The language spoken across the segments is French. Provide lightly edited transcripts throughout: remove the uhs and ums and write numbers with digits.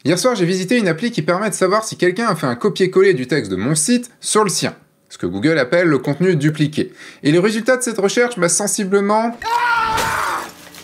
Hier soir, j'ai visité une appli qui permet de savoir si quelqu'un a fait un copier-coller du texte de mon site sur le sien, ce que Google appelle le contenu dupliqué. Et le résultat de cette recherche m'a sensiblement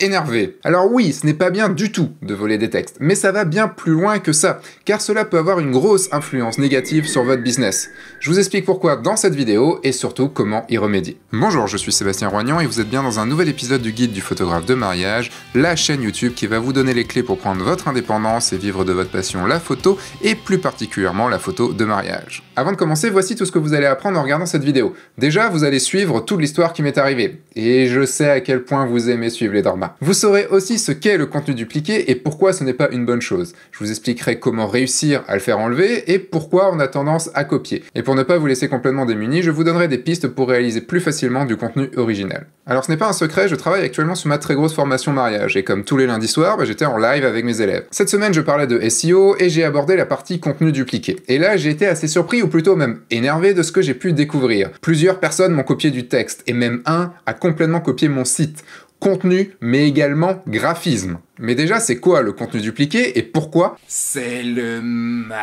énervé. Alors oui, ce n'est pas bien du tout de voler des textes, mais ça va bien plus loin que ça, car cela peut avoir une grosse influence négative sur votre business. Je vous explique pourquoi dans cette vidéo, et surtout comment y remédier. Bonjour, je suis Sébastien Roignan et vous êtes bien dans un nouvel épisode du guide du photographe de mariage, la chaîne YouTube qui va vous donner les clés pour prendre votre indépendance et vivre de votre passion, la photo, et plus particulièrement la photo de mariage. Avant de commencer, voici tout ce que vous allez apprendre en regardant cette vidéo. Déjà, vous allez suivre toute l'histoire qui m'est arrivée, et je sais à quel point vous aimez suivre les dramas. Vous saurez aussi ce qu'est le contenu dupliqué et pourquoi ce n'est pas une bonne chose. Je vous expliquerai comment réussir à le faire enlever et pourquoi on a tendance à copier. Et pour ne pas vous laisser complètement démunis, je vous donnerai des pistes pour réaliser plus facilement du contenu original. Alors ce n'est pas un secret, je travaille actuellement sur ma très grosse formation mariage et comme tous les lundis soirs, j'étais en live avec mes élèves. Cette semaine, je parlais de SEO et j'ai abordé la partie contenu dupliqué. Et là, j'ai été assez surpris ou plutôt même énervé de ce que j'ai pu découvrir. Plusieurs personnes m'ont copié du texte et même un a complètement copié mon site. Contenu, mais également graphisme. Mais déjà, c'est quoi le contenu dupliqué et pourquoi? C'est le mal.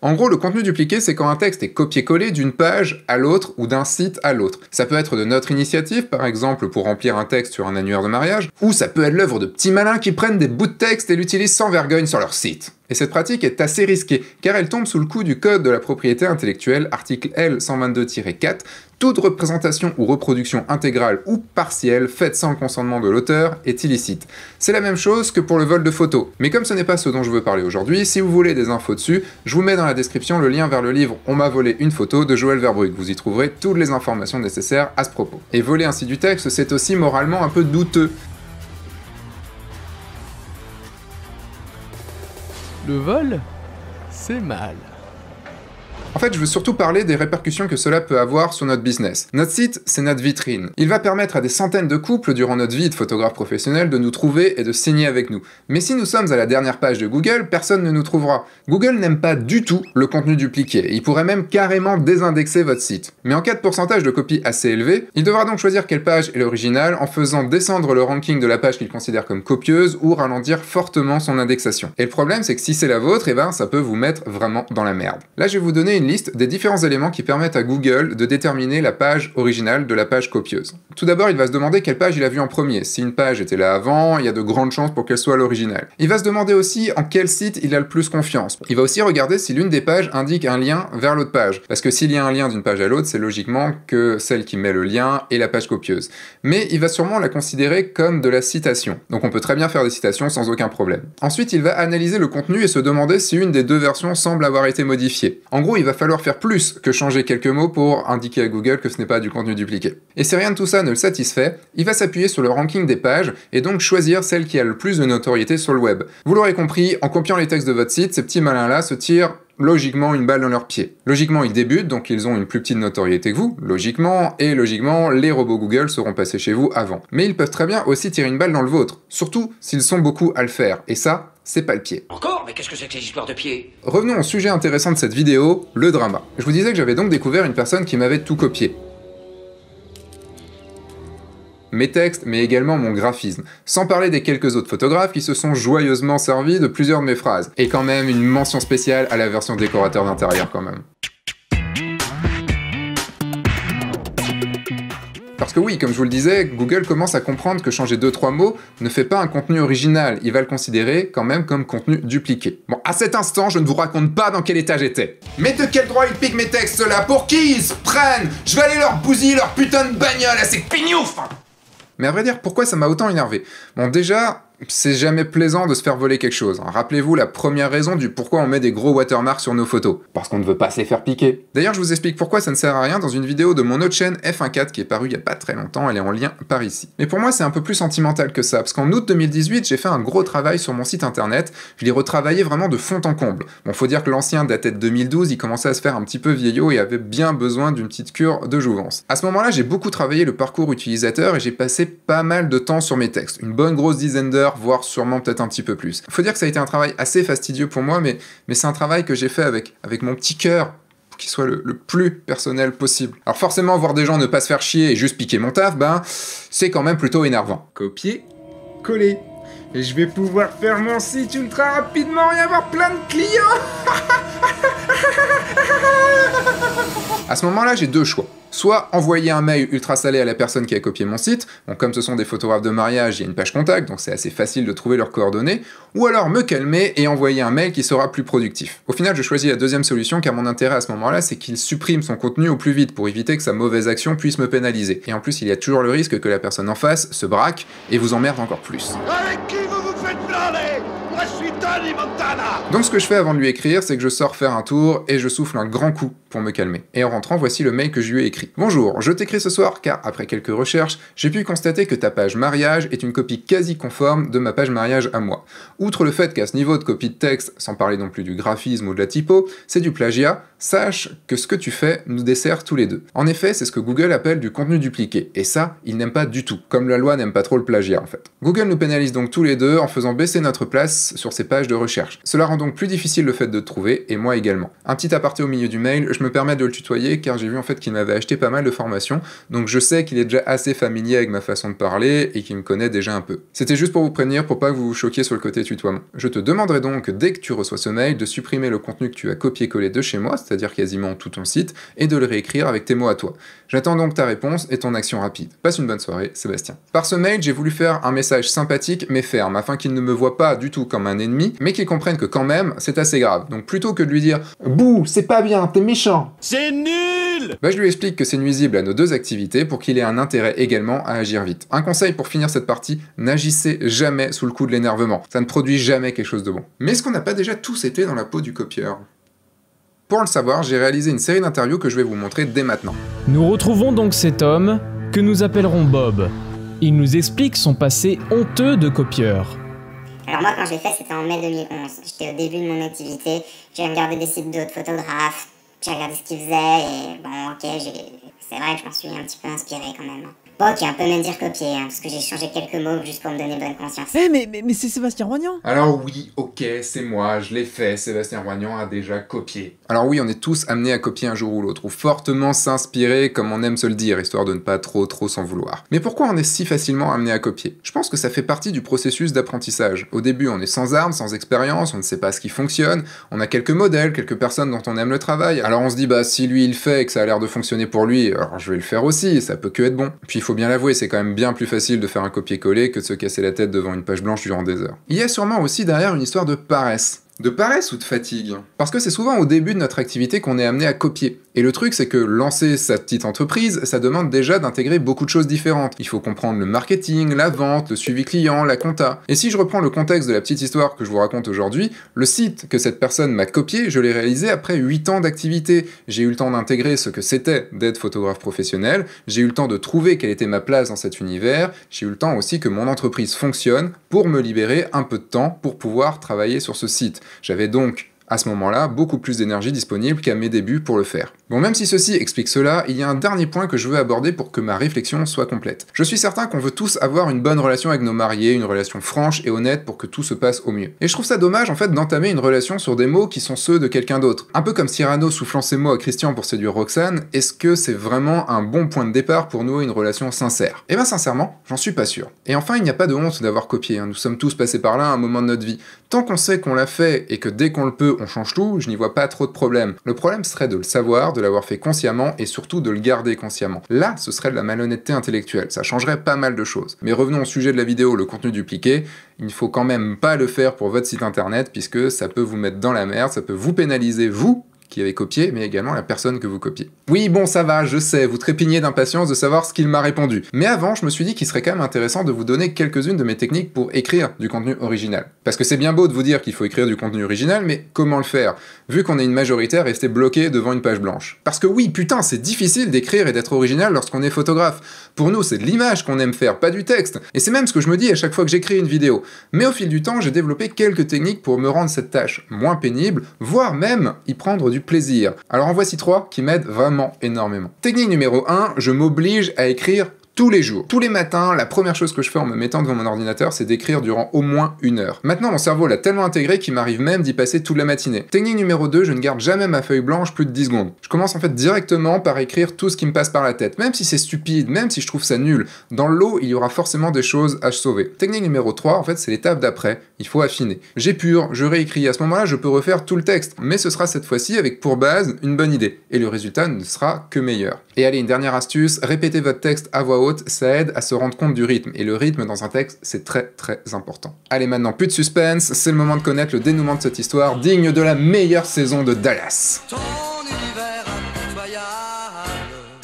En gros, le contenu dupliqué, c'est quand un texte est copié-collé d'une page à l'autre ou d'un site à l'autre. Ça peut être de notre initiative, par exemple pour remplir un texte sur un annuaire de mariage, ou ça peut être l'œuvre de petits malins qui prennent des bouts de texte et l'utilisent sans vergogne sur leur site. Et cette pratique est assez risquée, car elle tombe sous le coup du Code de la propriété intellectuelle, article L122-4, toute représentation ou reproduction intégrale ou partielle faite sans le consentement de l'auteur est illicite. C'est la même chose que pour le vol de photos. Mais comme ce n'est pas ce dont je veux parler aujourd'hui, si vous voulez des infos dessus, je vous mets dans la description le lien vers le livre « On m'a volé une photo » de Joël Verbrugge. Vous y trouverez toutes les informations nécessaires à ce propos. Et voler ainsi du texte, c'est aussi moralement un peu douteux. Le vol, c'est mal. En fait, je veux surtout parler des répercussions que cela peut avoir sur notre business. Notre site, c'est notre vitrine. Il va permettre à des centaines de couples durant notre vie de photographe professionnel de nous trouver et de signer avec nous. Mais si nous sommes à la dernière page de Google, personne ne nous trouvera. Google n'aime pas du tout le contenu dupliqué. Il pourrait même carrément désindexer votre site. Mais en cas de pourcentage de copies assez élevé, il devra donc choisir quelle page est l'original en faisant descendre le ranking de la page qu'il considère comme copieuse ou ralentir fortement son indexation. Et le problème, c'est que si c'est la vôtre, ça peut vous mettre vraiment dans la merde. Là, je vais vous donner une liste des différents éléments qui permettent à Google de déterminer la page originale de la page copieuse. Tout d'abord, il va se demander quelle page il a vue en premier. Si une page était là avant, il y a de grandes chances pour qu'elle soit l'original. Il va se demander aussi en quel site il a le plus confiance. Il va aussi regarder si l'une des pages indique un lien vers l'autre page. Parce que s'il y a un lien d'une page à l'autre, c'est logiquement que celle qui met le lien est la page copieuse. Mais il va sûrement la considérer comme de la citation. Donc on peut très bien faire des citations sans aucun problème. Ensuite, il va analyser le contenu et se demander si une des deux versions semble avoir été modifiée. En gros, il va falloir faire plus que changer quelques mots pour indiquer à Google que ce n'est pas du contenu dupliqué. Et si rien de tout ça ne le satisfait, il va s'appuyer sur le ranking des pages et donc choisir celle qui a le plus de notoriété sur le web. Vous l'aurez compris, en copiant les textes de votre site, ces petits malins-là se tirent logiquement une balle dans leurs pieds. Logiquement, ils débutent, donc ils ont une plus petite notoriété que vous, logiquement, et logiquement, les robots Google seront passés chez vous avant. Mais ils peuvent très bien aussi tirer une balle dans le vôtre, surtout s'ils sont beaucoup à le faire, et ça, c'est pas le pied. Encore? Mais qu'est-ce que c'est que ces histoires de pieds? Revenons au sujet intéressant de cette vidéo, le drama. Je vous disais que j'avais donc découvert une personne qui m'avait tout copié. Mes textes, mais également mon graphisme. Sans parler des quelques autres photographes qui se sont joyeusement servis de plusieurs de mes phrases. Et quand même une mention spéciale à la version décorateur d'intérieur quand même. Parce que oui, comme je vous le disais, Google commence à comprendre que changer 2-3 mots ne fait pas un contenu original, il va le considérer quand même comme contenu dupliqué. Bon, à cet instant, je ne vous raconte pas dans quel état j'étais. Mais de quel droit ils piquent mes textes là? Pour qui ils se prennent? Je vais aller leur bousiller leur putain de bagnole à ces pignoufs! Mais à vrai dire, pourquoi ça m'a autant énervé? Bon, déjà, c'est jamais plaisant de se faire voler quelque chose. Rappelez-vous la première raison du pourquoi on met des gros watermarks sur nos photos. Parce qu'on ne veut pas se les faire piquer. D'ailleurs, je vous explique pourquoi ça ne sert à rien dans une vidéo de mon autre chaîne F1.4 qui est parue il y a pas très longtemps, elle est en lien par ici. Mais pour moi, c'est un peu plus sentimental que ça, parce qu'en août 2018, j'ai fait un gros travail sur mon site internet, je l'ai retravaillé vraiment de fond en comble. Bon, faut dire que l'ancien datait de 2012, il commençait à se faire un petit peu vieillot et avait bien besoin d'une petite cure de jouvence. À ce moment-là, j'ai beaucoup travaillé le parcours utilisateur et j'ai passé pas mal de temps sur mes textes, une bonne grosse dizaine d'heures, voire sûrement peut-être un petit peu plus. Faut dire que ça a été un travail assez fastidieux pour moi, mais c'est un travail que j'ai fait avec mon petit cœur, pour qu'il soit le plus personnel possible. Alors forcément, voir des gens ne pas se faire chier et juste piquer mon taf, c'est quand même plutôt énervant. Copier, coller. et je vais pouvoir faire mon site ultra rapidement et avoir plein de clients. À ce moment-là, j'ai deux choix. Soit envoyer un mail ultra salé à la personne qui a copié mon site, bon, comme ce sont des photographes de mariage, il y a une page contact, donc c'est assez facile de trouver leurs coordonnées, ou alors me calmer et envoyer un mail qui sera plus productif. Au final, je choisis la deuxième solution car mon intérêt à ce moment-là, c'est qu'il supprime son contenu au plus vite pour éviter que sa mauvaise action puisse me pénaliser. Et en plus, il y a toujours le risque que la personne en face se braque et vous emmerde encore plus. Avec qui vous vous faites blâmer? Moi je suis Tony Montana! Donc ce que je fais avant de lui écrire, c'est que je sors faire un tour et je souffle un grand coup pour me calmer. Et en rentrant, voici le mail que je lui ai écrit. Bonjour, je t'écris ce soir car, après quelques recherches, j'ai pu constater que ta page mariage est une copie quasi conforme de ma page mariage à moi. Outre le fait qu'à ce niveau de copie de texte, sans parler non plus du graphisme ou de la typo, c'est du plagiat, sache que ce que tu fais nous dessert tous les deux. En effet, c'est ce que Google appelle du contenu dupliqué, et ça, il n'aime pas du tout, comme la loi n'aime pas trop le plagiat en fait. Google nous pénalise donc tous les deux en faisant baisser notre place sur ses pages de recherche. Cela rend donc plus difficile le fait de trouver, et moi également. Un petit aparté au milieu du mail, je me permets de le tutoyer car j'ai vu en fait qu'il m'avait acheté pas mal de formations, donc je sais qu'il est déjà assez familier avec ma façon de parler et qu'il me connaît déjà un peu. C'était juste pour vous prévenir pour pas que vous vous choquiez sur le côté tutoiement. Je te demanderai donc, dès que tu reçois ce mail, de supprimer le contenu que tu as copié-collé de chez moi, c'est-à-dire quasiment tout ton site, et de le réécrire avec tes mots à toi. J'attends donc ta réponse et ton action rapide. Passe une bonne soirée, Sébastien. Par ce mail, j'ai voulu faire un message sympathique mais ferme, afin qu'il ne me voie pas du tout comme un ennemi, mais qu'il comprenne que quand même, c'est assez grave. Donc plutôt que de lui dire « Bouh, c'est pas bien, t'es méchant !» C'est nul! Bah je lui explique que c'est nuisible à nos deux activités pour qu'il ait un intérêt également à agir vite. Un conseil pour finir cette partie, n'agissez jamais sous le coup de l'énervement. Ça ne produit jamais quelque chose de bon. Mais est-ce qu'on n'a pas déjà tous été dans la peau du copieur ? Pour le savoir, j'ai réalisé une série d'interviews que je vais vous montrer dès maintenant. Nous retrouvons donc cet homme, que nous appellerons Bob. Il nous explique son passé honteux de copieur. Alors moi quand je l'ai fait c'était en mai 2011, j'étais au début de mon activité, j'ai regardé des sites d'autres photographes, j'ai regardé ce qu'ils faisaient et bon ok, c'est vrai que je m'en suis un petit peu inspiré quand même. Bon ok, on peut même dire copier, hein, parce que j'ai changé quelques mots juste pour me donner bonne conscience. Mais c'est Sébastien Roignan. Alors oui, ok, c'est moi, je l'ai fait, Sébastien Roignan a déjà copié. Alors oui, on est tous amenés à copier un jour ou l'autre, ou fortement s'inspirer comme on aime se le dire, histoire de ne pas trop s'en vouloir. Mais pourquoi on est si facilement amené à copier ? Je pense que ça fait partie du processus d'apprentissage. Au début, on est sans armes, sans expérience, on ne sait pas ce qui fonctionne, on a quelques modèles, quelques personnes dont on aime le travail, alors on se dit bah si lui il fait et que ça a l'air de fonctionner pour lui, alors je vais le faire aussi, ça peut que être bon. Puis il faut bien l'avouer, c'est quand même bien plus facile de faire un copier-coller que de se casser la tête devant une page blanche durant des heures. Il y a sûrement aussi derrière une histoire de paresse. De paresse ou de fatigue ? Parce que c'est souvent au début de notre activité qu'on est amené à copier. Et le truc, c'est que lancer sa petite entreprise, ça demande déjà d'intégrer beaucoup de choses différentes. Il faut comprendre le marketing, la vente, le suivi client, la compta. Et si je reprends le contexte de la petite histoire que je vous raconte aujourd'hui, le site que cette personne m'a copié, je l'ai réalisé après 8 ans d'activité. J'ai eu le temps d'intégrer ce que c'était d'être photographe professionnel, j'ai eu le temps de trouver quelle était ma place dans cet univers, j'ai eu le temps aussi que mon entreprise fonctionne pour me libérer un peu de temps pour pouvoir travailler sur ce site. J'avais donc, à ce moment-là, beaucoup plus d'énergie disponible qu'à mes débuts pour le faire. Bon, même si ceci explique cela, il y a un dernier point que je veux aborder pour que ma réflexion soit complète. Je suis certain qu'on veut tous avoir une bonne relation avec nos mariés, une relation franche et honnête pour que tout se passe au mieux. Et je trouve ça dommage, en fait, d'entamer une relation sur des mots qui sont ceux de quelqu'un d'autre. Un peu comme Cyrano soufflant ses mots à Christian pour séduire Roxane, est-ce que c'est vraiment un bon point de départ pour nouer une relation sincère ? Eh ben sincèrement, j'en suis pas sûr. Et enfin, il n'y a pas de honte d'avoir copié, hein. Nous sommes tous passés par là à un moment de notre vie. Tant qu'on sait qu'on l'a fait et que dès qu'on le peut, on change tout, je n'y vois pas trop de problème. Le problème serait de le savoir, de l'avoir fait consciemment et surtout de le garder consciemment. Là, ce serait de la malhonnêteté intellectuelle, ça changerait pas mal de choses. Mais revenons au sujet de la vidéo, le contenu dupliqué, il ne faut quand même pas le faire pour votre site internet puisque ça peut vous mettre dans la merde, ça peut vous pénaliser, vous, qui avez copié, mais également la personne que vous copiez. Oui, bon, ça va, je sais, vous trépignez d'impatience de savoir ce qu'il m'a répondu. Mais avant, je me suis dit qu'il serait quand même intéressant de vous donner quelques-unes de mes techniques pour écrire du contenu original. Parce que c'est bien beau de vous dire qu'il faut écrire du contenu original, mais comment le faire, vu qu'on est une majorité à rester bloqué devant une page blanche? Parce que oui, putain, c'est difficile d'écrire et d'être original lorsqu'on est photographe. Pour nous, c'est de l'image qu'on aime faire, pas du texte. Et c'est même ce que je me dis à chaque fois que j'écris une vidéo. Mais au fil du temps, j'ai développé quelques techniques pour me rendre cette tâche moins pénible, voire même y prendre du plaisir. Alors en voici 3 qui m'aident vraiment énormément. Technique numéro 1, je m'oblige à écrire tous les jours. Tous les matins, la première chose que je fais en me mettant devant mon ordinateur, c'est d'écrire durant au moins 1 heure. Maintenant, mon cerveau l'a tellement intégré qu'il m'arrive même d'y passer toute la matinée. Technique numéro 2, je ne garde jamais ma feuille blanche plus de 10 secondes. Je commence en fait directement par écrire tout ce qui me passe par la tête, même si c'est stupide, même si je trouve ça nul. Dans le lot, il y aura forcément des choses à sauver. Technique numéro 3, en fait, c'est l'étape d'après. Il faut affiner. J'épure, je réécris. À ce moment-là, je peux refaire tout le texte, mais ce sera cette fois-ci avec pour base une bonne idée. Et le résultat ne sera que meilleur. Et allez, une dernière astuce, répétez votre texte à voix haute, ça aide à se rendre compte du rythme. Et le rythme dans un texte, c'est très très important. Allez, maintenant, plus de suspense, c'est le moment de connaître le dénouement de cette histoire, digne de la meilleure saison de Dallas.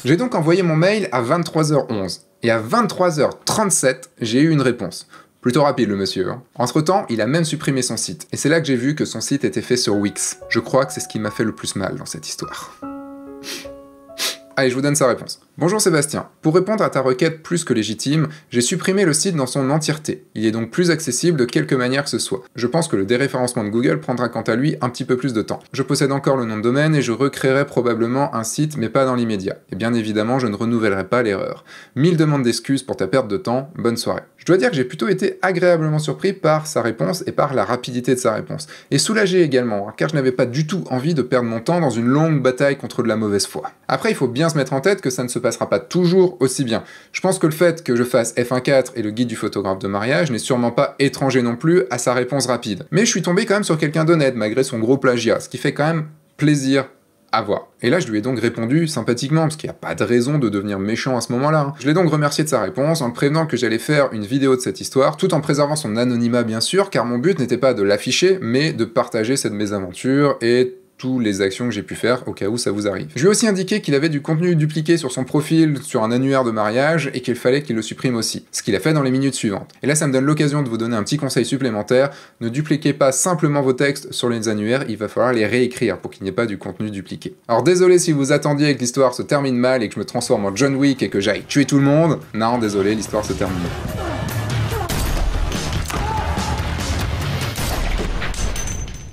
J'ai donc envoyé mon mail à 23h11. Et à 23h37, j'ai eu une réponse. Plutôt rapide le monsieur. Entre-temps, il a même supprimé son site. Et c'est là que j'ai vu que son site était fait sur Wix. Je crois que c'est ce qui m'a fait le plus mal dans cette histoire. Allez, je vous donne sa réponse. Bonjour Sébastien. Pour répondre à ta requête plus que légitime, j'ai supprimé le site dans son entièreté. Il est donc plus accessible de quelque manière que ce soit. Je pense que le déréférencement de Google prendra quant à lui un petit peu plus de temps. Je possède encore le nom de domaine et je recréerai probablement un site, mais pas dans l'immédiat. Et bien évidemment, je ne renouvellerai pas l'erreur. 1000 demandes d'excuses pour ta perte de temps, bonne soirée. Je dois dire que j'ai plutôt été agréablement surpris par sa réponse et par la rapidité de sa réponse. Et soulagé également, car je n'avais pas du tout envie de perdre mon temps dans une longue bataille contre de la mauvaise foi. Après, il faut bien se mettre en tête que ça ne se passera pas toujours aussi bien. Je pense que le fait que je fasse F1.4 et le guide du photographe de mariage n'est sûrement pas étranger non plus à sa réponse rapide. Mais je suis tombé quand même sur quelqu'un d'honnête, malgré son gros plagiat, ce qui fait quand même plaisir à voir. Et là, je lui ai donc répondu sympathiquement, parce qu'il n'y a pas de raison de devenir méchant à ce moment-là. Je l'ai donc remercié de sa réponse, en le prévenant que j'allais faire une vidéo de cette histoire, tout en préservant son anonymat bien sûr, car mon but n'était pas de l'afficher, mais de partager cette mésaventure et toutes les actions que j'ai pu faire au cas où ça vous arrive. Je lui ai aussi indiqué qu'il avait du contenu dupliqué sur son profil sur un annuaire de mariage et qu'il fallait qu'il le supprime aussi, ce qu'il a fait dans les minutes suivantes. Et là ça me donne l'occasion de vous donner un petit conseil supplémentaire, ne dupliquez pas simplement vos textes sur les annuaires, il va falloir les réécrire pour qu'il n'y ait pas du contenu dupliqué. Alors désolé si vous attendiez que l'histoire se termine mal et que je me transforme en John Wick et que j'aille tuer tout le monde, non désolé, l'histoire se termine.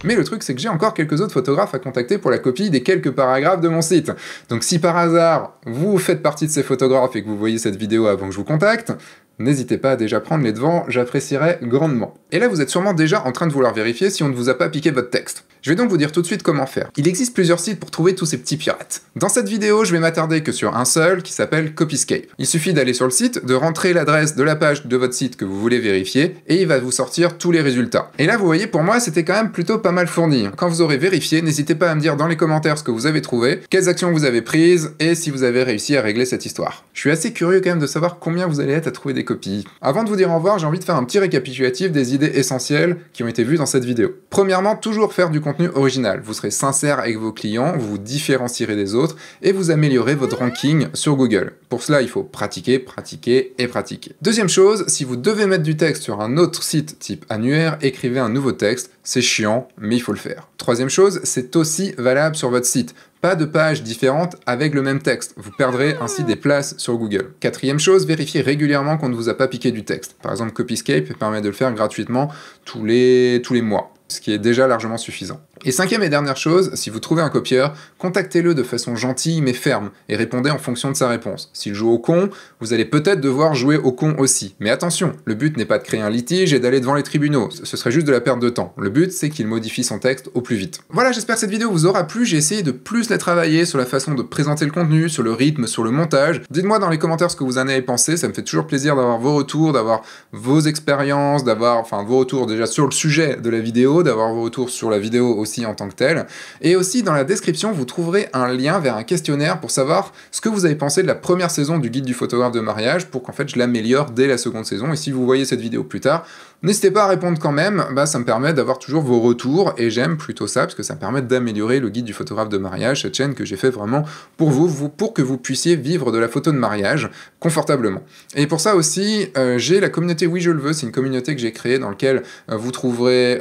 Mais le truc, c'est que j'ai encore quelques autres photographes à contacter pour la copie des quelques paragraphes de mon site. Donc si par hasard, vous faites partie de ces photographes et que vous voyez cette vidéo avant que je vous contacte, n'hésitez pas à déjà prendre les devants, j'apprécierais grandement. Et là, vous êtes sûrement déjà en train de vouloir vérifier si on ne vous a pas piqué votre texte. Je vais donc vous dire tout de suite comment faire. Il existe plusieurs sites pour trouver tous ces petits pirates. Dans cette vidéo, je vais m'attarder que sur un seul qui s'appelle Copyscape. Il suffit d'aller sur le site, de rentrer l'adresse de la page de votre site que vous voulez vérifier, et il va vous sortir tous les résultats. Et là, vous voyez, pour moi, c'était quand même plutôt pas mal fourni. Quand vous aurez vérifié, n'hésitez pas à me dire dans les commentaires ce que vous avez trouvé, quelles actions vous avez prises, et si vous avez réussi à régler cette histoire. Je suis assez curieux quand même de savoir combien vous allez être à trouver des copies. Avant de vous dire au revoir, j'ai envie de faire un petit récapitulatif des idées essentielles qui ont été vues dans cette vidéo. Premièrement, toujours faire du contenu original. Vous serez sincère avec vos clients, vous vous différencierez des autres et vous améliorez votre ranking sur Google. Pour cela, il faut pratiquer, pratiquer et pratiquer. Deuxième chose, si vous devez mettre du texte sur un autre site type annuaire, écrivez un nouveau texte. C'est chiant, mais il faut le faire. Troisième chose, c'est aussi valable sur votre site. Pas de pages différentes avec le même texte. Vous perdrez ainsi des places sur Google. Quatrième chose, vérifiez régulièrement qu'on ne vous a pas piqué du texte. Par exemple, Copyscape permet de le faire gratuitement tous les mois, ce qui est déjà largement suffisant. Et cinquième et dernière chose, si vous trouvez un copieur, contactez-le de façon gentille mais ferme, et répondez en fonction de sa réponse. S'il joue au con, vous allez peut-être devoir jouer au con aussi. Mais attention, le but n'est pas de créer un litige et d'aller devant les tribunaux, ce serait juste de la perte de temps. Le but, c'est qu'il modifie son texte au plus vite. Voilà, j'espère que cette vidéo vous aura plu, j'ai essayé de plus la travailler sur la façon de présenter le contenu, sur le rythme, sur le montage. Dites-moi dans les commentaires ce que vous en avez pensé, ça me fait toujours plaisir d'avoir vos retours, d'avoir vos expériences, d'avoir, vos retours déjà sur le sujet de la vidéo, d'avoir vos retours sur la vidéo aussi en tant que telle. Et aussi dans la description, vous trouverez un lien vers un questionnaire pour savoir ce que vous avez pensé de la première saison du guide du photographe de mariage pour qu'en fait je l'améliore dès la seconde saison. Et si vous voyez cette vidéo plus tard, n'hésitez pas à répondre quand même, ça me permet d'avoir toujours vos retours et j'aime plutôt ça parce que ça me permet d'améliorer le guide du photographe de mariage, cette chaîne que j'ai fait vraiment pour vous, pour que vous puissiez vivre de la photo de mariage confortablement. Et pour ça aussi, j'ai la communauté Oui Je Le Veux, c'est une communauté que j'ai créée dans laquelle vous trouverez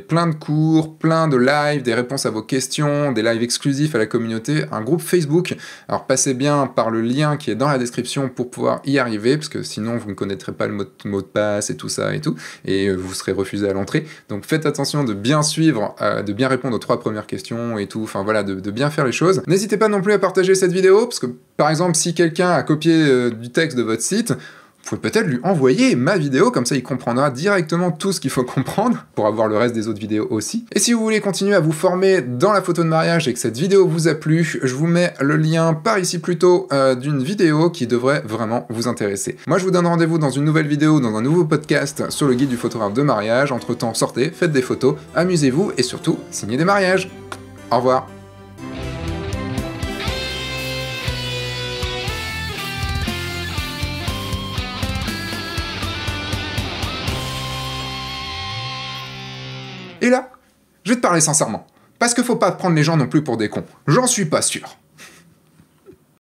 plein de cours, plein de lives, des réponses à vos questions, des lives exclusifs à la communauté, un groupe Facebook. Alors passez bien par le lien qui est dans la description pour pouvoir y arriver, parce que sinon vous ne connaîtrez pas le mot de passe et tout ça et tout. tout, et vous serez refusé à l'entrée. Donc faites attention de bien suivre, de bien répondre aux 3 premières questions et tout, enfin voilà, de bien faire les choses. N'hésitez pas non plus à partager cette vidéo, parce que par exemple, si quelqu'un a copié du texte de votre site, vous pouvez peut-être lui envoyer ma vidéo, comme ça il comprendra directement tout ce qu'il faut comprendre, pour avoir le reste des autres vidéos aussi. Et si vous voulez continuer à vous former dans la photo de mariage et que cette vidéo vous a plu, je vous mets le lien par ici plutôt d'une vidéo qui devrait vraiment vous intéresser. Moi je vous donne rendez-vous dans une nouvelle vidéo, dans un nouveau podcast sur le guide du photographe de mariage. Entre temps, sortez, faites des photos, amusez-vous et surtout, signez des mariages. Au revoir. Et là, je vais te parler sincèrement. Parce qu'il faut pas prendre les gens non plus pour des cons. J'en suis pas sûr.